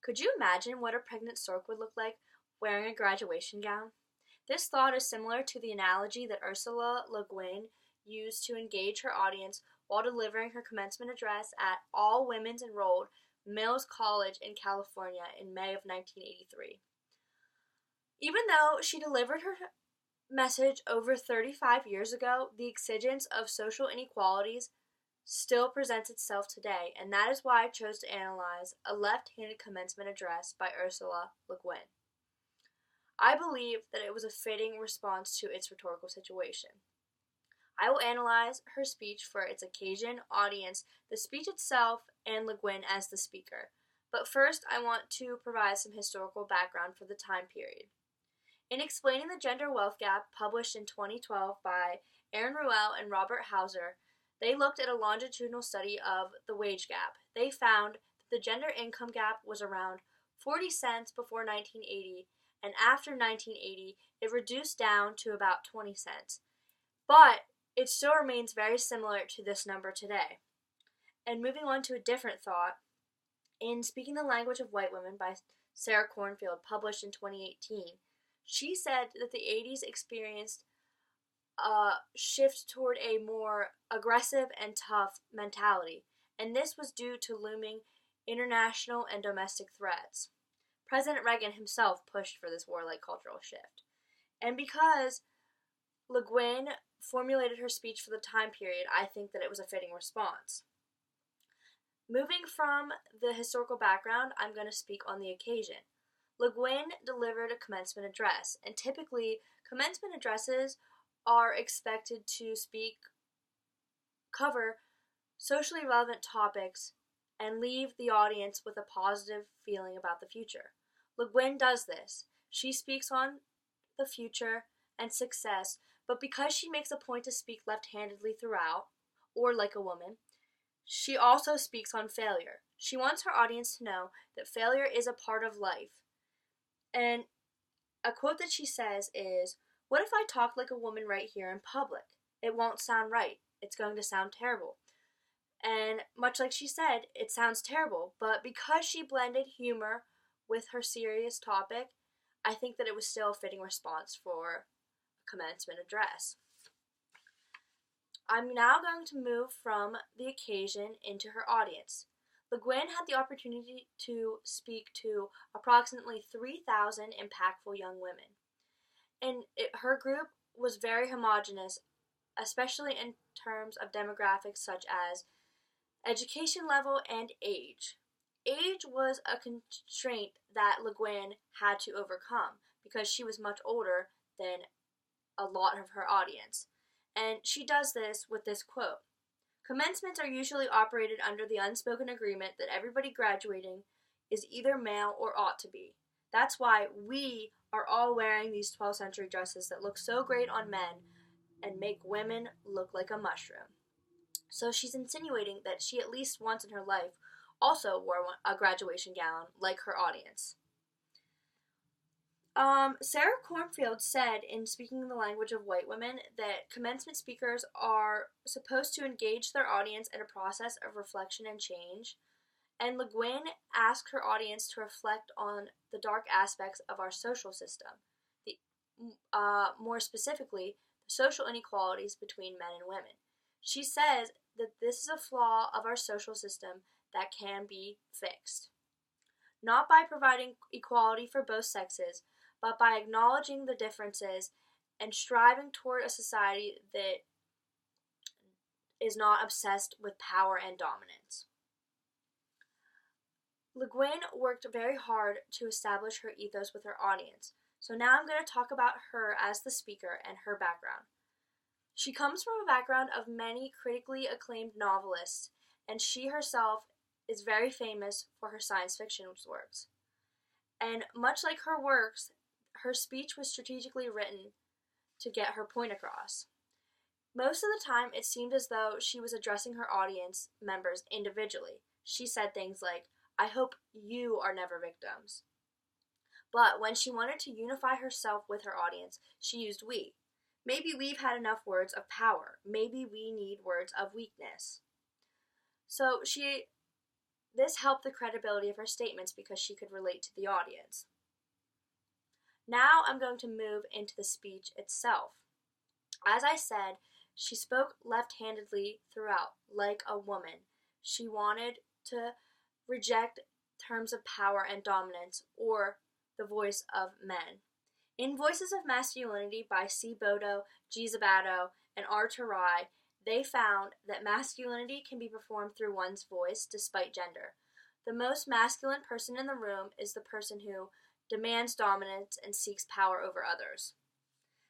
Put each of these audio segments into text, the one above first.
Could you imagine what a pregnant stork would look like wearing a graduation gown? This thought is similar to the analogy that Ursula Le Guin used to engage her audience while delivering her commencement address at All Women's Enrolled Mills College in California in May of 1983. Even though she delivered her message over 35 years ago, the exigence of social inequalities still presents itself today, and that is why I chose to analyze A Left-Handed Commencement Address by Ursula Le Guin. I believe that it was a fitting response to its rhetorical situation. I will analyze her speech for its occasion, audience, the speech itself, and Le Guin as the speaker. But first, I want to provide some historical background for the time period. In explaining the gender wealth gap, published in 2012 by Aaron Ruel and Robert Hauser, they looked at a longitudinal study of the wage gap. They found that the gender income gap was around 40 cents before 1980, and after 1980, it reduced down to about 20 cents. But it still remains very similar to this number today. And moving on to a different thought, in Speaking the Language of White Women by Sarah Cornfield, published in 2018, she said that the 80s experienced a shift toward a more aggressive and tough mentality, and this was due to looming international and domestic threats. President Reagan himself pushed for this warlike cultural shift. And because Le Guin formulated her speech for the time period, I think that it was a fitting response. Moving from the historical background, I'm going to speak on the occasion. Le Guin delivered a commencement address, and typically commencement addresses are expected to cover socially relevant topics and leave the audience with a positive feeling about the future. Le Guin does this. She speaks on the future and success, but because she makes a point to speak left-handedly throughout, or like a woman, she also speaks on failure. She wants her audience to know that failure is a part of life. And a quote that she says is, "What if I talk like a woman right here in public? It won't sound right. It's going to sound terrible." And much like she said, it sounds terrible, but because she blended humor with her serious topic, I think that it was still a fitting response for a commencement address. I'm now going to move from the occasion into her audience. Le Guin had the opportunity to speak to approximately 3,000 impactful young women. And her group was very homogenous, especially in terms of demographics such as education level and age. Age was a constraint that Le Guin had to overcome because she was much older than a lot of her audience. And she does this with this quote: "Commencements are usually operated under the unspoken agreement that everybody graduating is either male or ought to be. That's why we are all wearing these 12th century dresses that look so great on men and make women look like a mushroom." So she's insinuating that she at least once in her life also wore a graduation gown like her audience. Sarah Cornfield said in Speaking the Language of White Women that commencement speakers are supposed to engage their audience in a process of reflection and change, and Le Guin asked her audience to reflect on the dark aspects of our social system, more specifically, the social inequalities between men and women. She says that this is a flaw of our social system that can be fixed, not by providing equality for both sexes, but by acknowledging the differences and striving toward a society that is not obsessed with power and dominance. Le Guin worked very hard to establish her ethos with her audience, so now I'm going to talk about her as the speaker and her background. She comes from a background of many critically acclaimed novelists, and she herself is very famous for her science fiction works. And much like her works, her speech was strategically written to get her point across. Most of the time, it seemed as though she was addressing her audience members individually. She said things like, "I hope you are never victims." But when she wanted to unify herself with her audience, she used we. Maybe we've had enough words of power. Maybe we need words of weakness. So This helped the credibility of her statements because she could relate to the audience. Now I'm going to move into the speech itself. As I said, she spoke left-handedly throughout, like a woman. She wanted to reject terms of power and dominance, or the voice of men. In Voices of Masculinity by C. Bodo, G. Zabato, and R. Tarai, they found that masculinity can be performed through one's voice despite gender. The most masculine person in the room is the person who demands dominance and seeks power over others.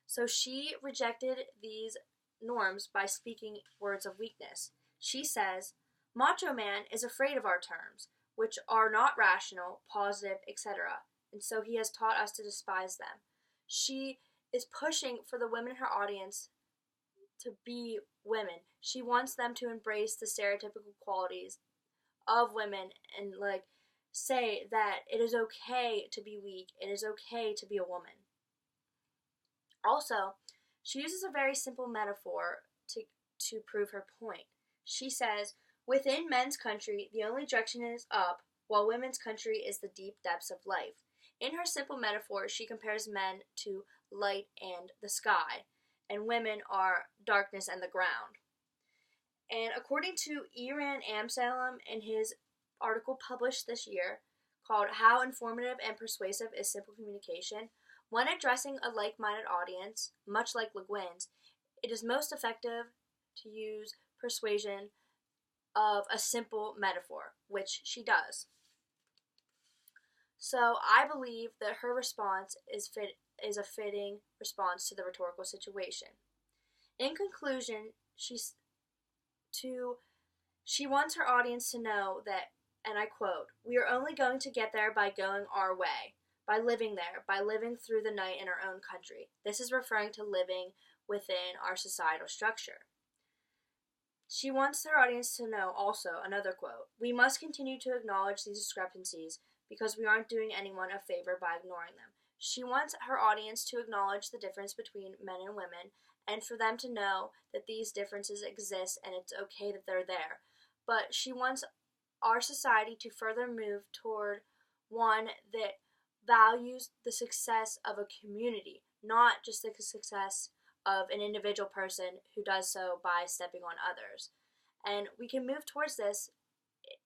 So she rejected these norms by speaking words of weakness. She says, "Macho man is afraid of our terms, which are not rational, positive, etc., and so he has taught us to despise them." She is pushing for the women in her audience to be women. She wants them to embrace the stereotypical qualities of women and say that it is okay to be weak, it is okay to be a woman. Also, she uses a very simple metaphor to prove her point. She says, "Within men's country, the only direction is up, while women's country is the deep depths of life." In her simple metaphor, she compares men to light and the sky, and women are darkness and the ground. And according to Iran Amsalem in his article published this year called "How Informative and Persuasive is Simple Communication," when addressing a like-minded audience, much like Le Guin's, it is most effective to use persuasion of a simple metaphor, which she does. So I believe that her response is a fitting response to the rhetorical situation. In conclusion, she wants her audience to know that, and I quote, "We are only going to get there by going our way, by living there, by living through the night in our own country." This is referring to living within our societal structure. She wants her audience to know also, another quote, "We must continue to acknowledge these discrepancies because we aren't doing anyone a favor by ignoring them." She wants her audience to acknowledge the difference between men and women and for them to know that these differences exist and it's okay that they're there. But she wants our society to further move toward one that values the success of a community, not just the success of an individual person who does so by stepping on others. And we can move towards this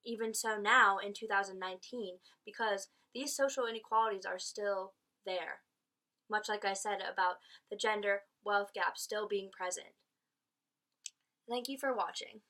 even so now in 2019 because these social inequalities are still there. Much like I said about the gender wealth gap still being present. Thank you for watching.